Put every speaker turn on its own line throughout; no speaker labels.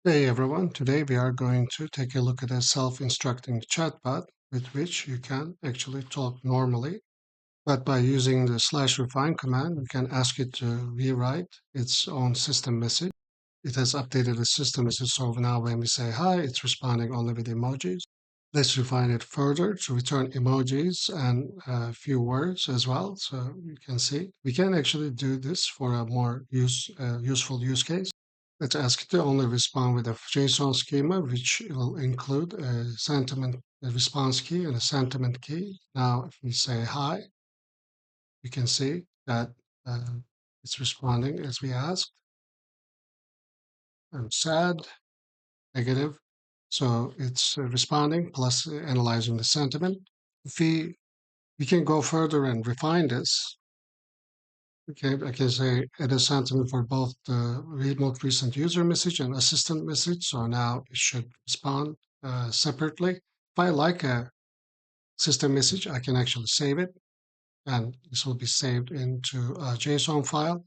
Hey everyone, today we are going to take a look at a self-instructing chatbot with which you can actually talk normally. But by using the /refine command, you can ask it to rewrite its own system message. It has updated the system message, so now when we say hi, it's responding only with emojis. Let's refine it further to return emojis and a few words as well. So you can see we can actually do this for a more useful use case. Let's ask it to only respond with a JSON schema, which will include a response key and a sentiment key. Now, if we say hi, you can see that uh, it's responding as we asked. I'm sad, negative. So it's responding plus analyzing the sentiment. If we can go further and refine this. Okay, I can say add a sentiment for both the remote recent user message and assistant message. So now it should respond separately. If I like a system message, I can actually save it, and this will be saved into a JSON file.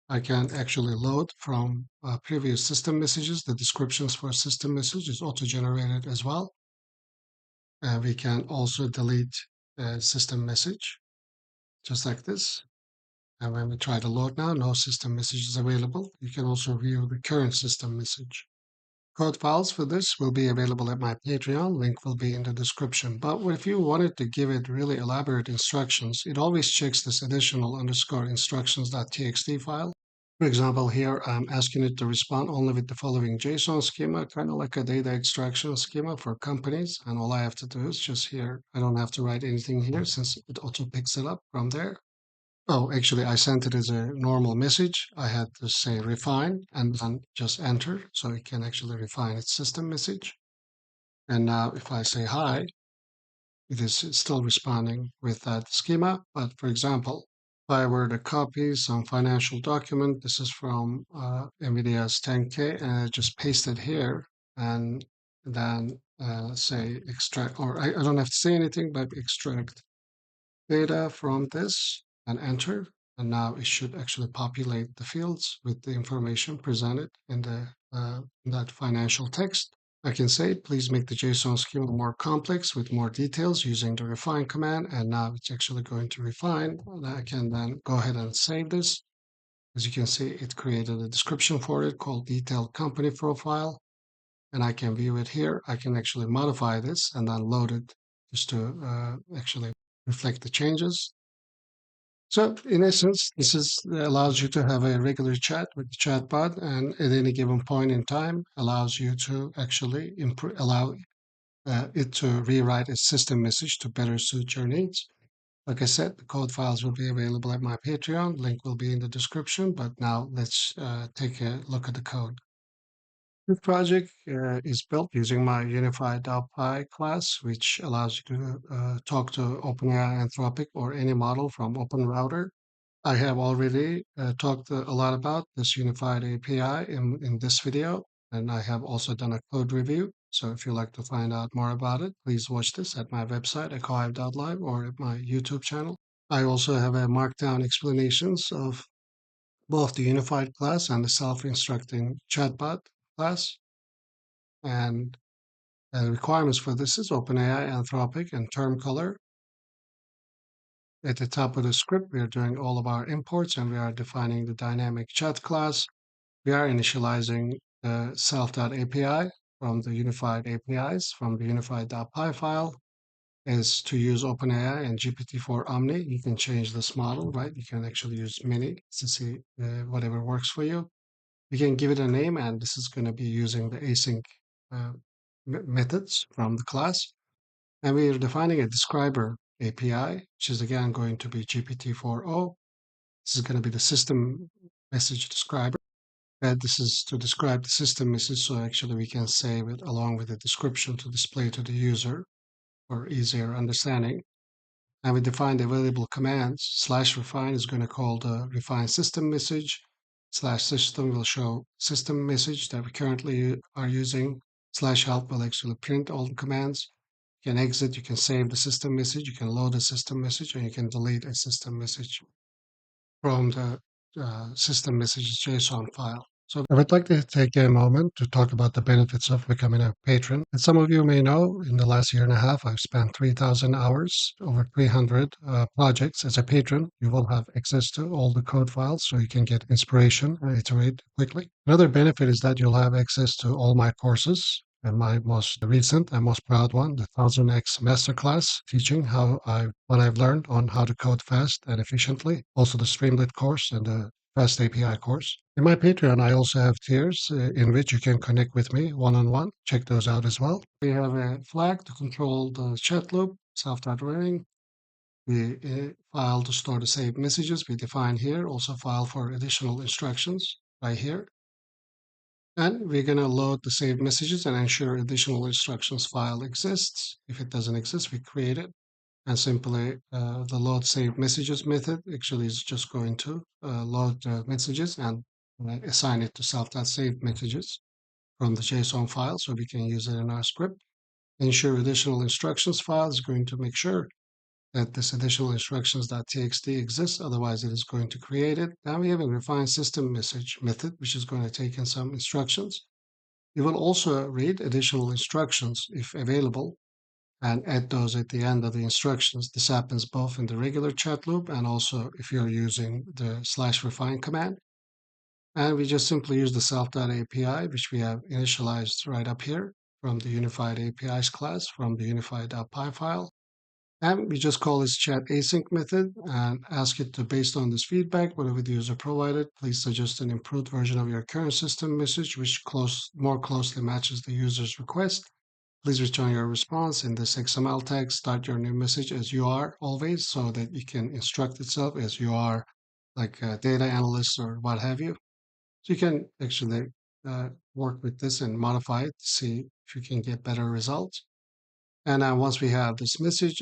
I can actually load from previous system messages. The descriptions for system message is auto-generated as well. And we can also delete a system message, just like this. And when we try to load now, no system message is available. You can also view the current system message. Code files for this will be available at my Patreon. Link will be in the description. But if you wanted to give it really elaborate instructions, it always checks this additional underscore instructions.txt file. For example, here I'm asking it to respond only with the following JSON schema, kind of like a data extraction schema for companies. And all I have to do is just here, I don't have to write anything here since it auto picks it up from there. Oh, actually, I sent it as a normal message. I had to say refine and then just enter so it can actually refine its system message. And now if I say hi, it is still responding with that schema. But for example, if I were to copy some financial document, this is from NVIDIA's 10K, and I just paste it here and then say extract, or I don't have to say anything, but extract data from this and enter. And now it should actually populate the fields with the information presented in that financial text. I can say, please make the JSON schema more complex with more details using the refine command. And now it's actually going to refine. And I can then go ahead and save this. As you can see, it created a description for it called detailed company profile. And I can view it here. I can actually modify this and then load it just to actually reflect the changes. So in essence, this allows you to have a regular chat with the chatbot, and at any given point in time, allows you to actually allow it to rewrite its system message to better suit your needs. Like I said, the code files will be available at my Patreon. Link will be in the description. But now let's take a look at the code. This project is built using my unified.py class, which allows you to talk to OpenAI, Anthropic, or any model from OpenRouter. I have already talked a lot about this unified API in this video, and I have also done a code review. So if you'd like to find out more about it, please watch this at my website, echohive.live, or at my YouTube channel. I also have a markdown explanations of both the unified class and the self-instructing chatbot class. And the requirements for this is OpenAI, Anthropic, and term color. At the top of the script, we are doing all of our imports and we are defining the dynamic chat class. We are initializing the self.api from the unified APIs from the unified.py file. Is to use OpenAI and GPT-4 Omni. You can change this model, right? You can actually use many to see whatever works for you. You can give it a name, and this is going to be using the async uh, methods from the class. And we are defining a describer API, which is again going to be GPT-4o. This is going to be the system message describer. And this is to describe the system message, so actually we can save it along with the description to display to the user for easier understanding. And we define the available commands. /refine is going to call the refine system message. /system will show system message that we currently are using. /help will actually print all the commands. You can exit, you can save the system message, you can load a system message, and you can delete a system message from the system messages JSON file. So I would like to take a moment to talk about the benefits of becoming a patron. As some of you may know, in the last year and a half, I've spent 3,000 hours, over 300 projects as a patron. You will have access to all the code files so you can get inspiration and iterate quickly. Another benefit is that you'll have access to all my courses. And my most recent and most proud one, the 1000x Masterclass, teaching what I've learned on how to code fast and efficiently. Also the Streamlit course and the Fast API course. In my Patreon, I also have tiers in which you can connect with me one-on-one. Check those out as well. We have a flag to control the chat loop, self-titrating. We file to store the saved messages we define here. Also file for additional instructions right here. And we're going to load the saved messages and ensure additional instructions file exists. If it doesn't exist, we create it. And simply the load save messages method actually is just going to load the messages and assign it to self.save messages from the JSON file so we can use it in our script. Ensure additional instructions file is going to make sure that this additional instructions.txt exists, otherwise it is going to create it. Now we have a refined system message method, which is going to take in some instructions. You will also read additional instructions if available and add those at the end of the instructions. This happens both in the regular chat loop and also if you're using the /refine command. And we just simply use the self.api, which we have initialized right up here from the unified APIs class from the unified.py file. And we just call this chat async method and ask it to, based on this feedback, whatever the user provided, please suggest an improved version of your current system message, which more closely matches the user's request. Please return your response in this XML tag. Start your new message as you are always so that it can instruct itself as you are, like a data analyst or what have you. So you can actually work with this and modify it to see if you can get better results. And then once we have this message,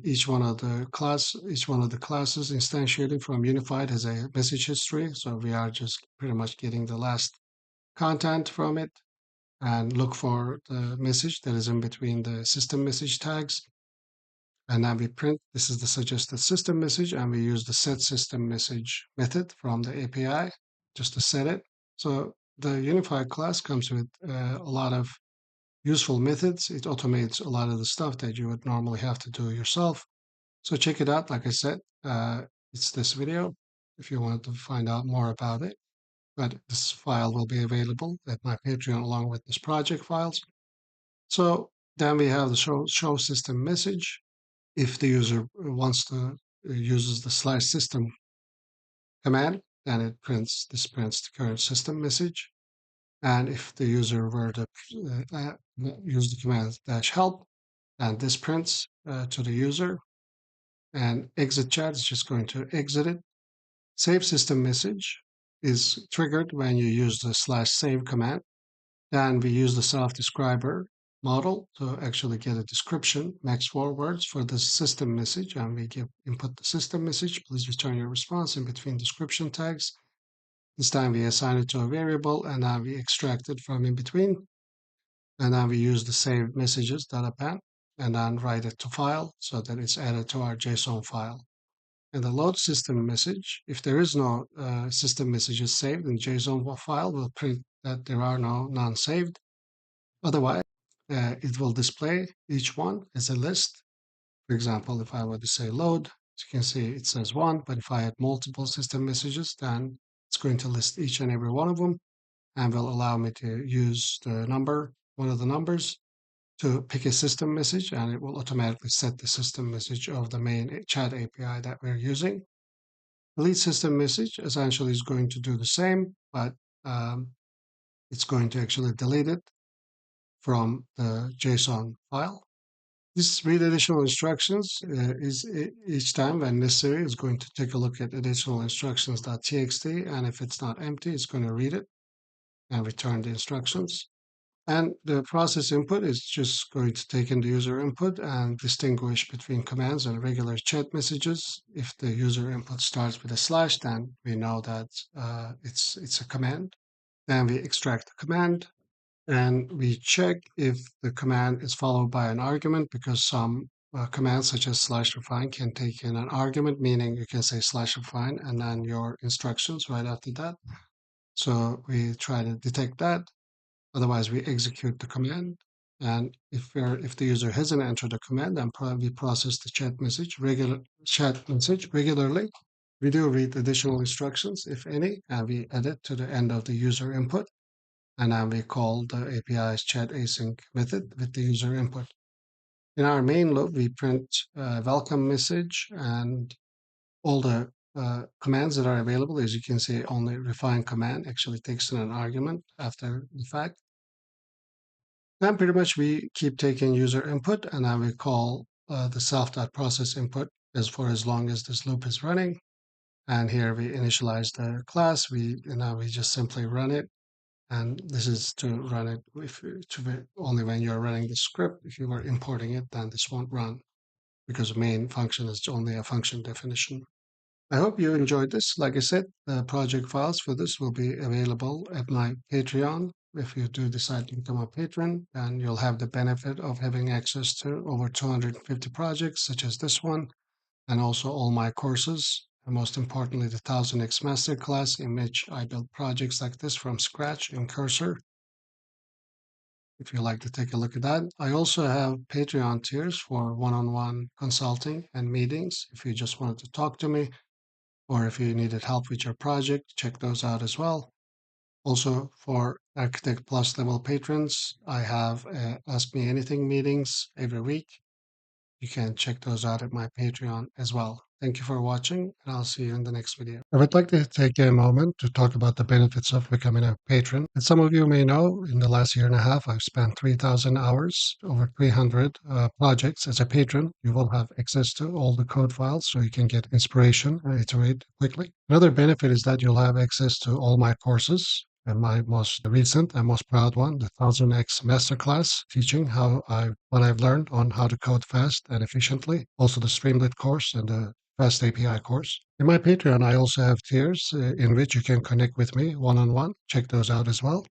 each one of the classes instantiated from Unified has a message history. So we are just pretty much getting the last content from it and look for the message that is in between the system message tags. And now we print, this is the suggested system message, and we use the set system message method from the API just to set it. So the unified class comes with a lot of useful methods. It automates a lot of the stuff that you would normally have to do yourself. So check it out. Like I said, it's this video if you want to find out more about it. But this file will be available at my Patreon along with this project files. So then we have the show system message. If the user wants to uses the /system command, then this prints the current system message. And if the user were to use the command -help, and this prints to the user, and exit chat is just going to exit it. Save system message is triggered when you use the /save command. Then we use the self-describer model to actually get a description, max 4 words for the system message, and we input the system message. Please return your response in between description tags. This time we assign it to a variable, and now we extract it from in between. And then we use the saved messages .append, and then write it to file so that it's added to our JSON file. And the load system message, if there is no system messages saved in JSON file, will print that there are none saved. Otherwise, it will display each one as a list. For example, if I were to say load, as you can see, it says 1, but if I had multiple system messages, then it's going to list each and every one of them and will allow me to use one of the numbers, to pick a system message, and it will automatically set the system message of the main chat API that we're using. Delete system message essentially is going to do the same, but it's going to actually delete it from the JSON file. This read additional instructions is each time when necessary is going to take a look at additional instructions.txt, and if it's not empty, it's going to read it and return the instructions. And the process input is just going to take in the user input and distinguish between commands and regular chat messages. If the user input starts with a /, then we know that it's a command. Then we extract the command, and we check if the command is followed by an argument, because some commands such as /refine can take in an argument, meaning you can say /refine and then your instructions right after that. So we try to detect that. Otherwise, we execute the command. And if the user hasn't entered the command, then we process the chat message regularly. We do read additional instructions, if any, and we add it to the end of the user input. And then we call the API's chat async method with the user input. In our main loop, we print a welcome message and all the commands that are available. As you can see, only refine command actually takes in an argument after the fact. Then pretty much we keep taking user input and then we call the self.process input as long as this loop is running. And here we initialize the class. We just simply run it. And this is to run it only when you're running the script. If you were importing it, then this won't run because main function is only a function definition. I hope you enjoyed this. Like I said, the project files for this will be available at my Patreon. If you do decide to become a patron, then you'll have the benefit of having access to over 250 projects, such as this one, and also all my courses. And most importantly, the 1000x Masterclass, in which I build projects like this from scratch in Cursor. If you like to take a look at that, I also have Patreon tiers for one-on-one consulting and meetings. If you just wanted to talk to me, or if you needed help with your project, check those out as well. Also, for Architect Plus level patrons, I have Ask Me Anything meetings every week. You can check those out at my Patreon as well. Thank you for watching, and I'll see you in the next video. I would like to take a moment to talk about the benefits of becoming a patron. As some of you may know, in the last year and a half, I've spent 3,000 hours, over 300 projects as a patron. You will have access to all the code files so you can get inspiration and iterate quickly. Another benefit is that you'll have access to all my courses. And my most recent and most proud one, the 1000x Masterclass, teaching what I've learned on how to code fast and efficiently. Also the Streamlit course and the Fast API course. In my Patreon, I also have tiers in which you can connect with me one-on-one. Check those out as well.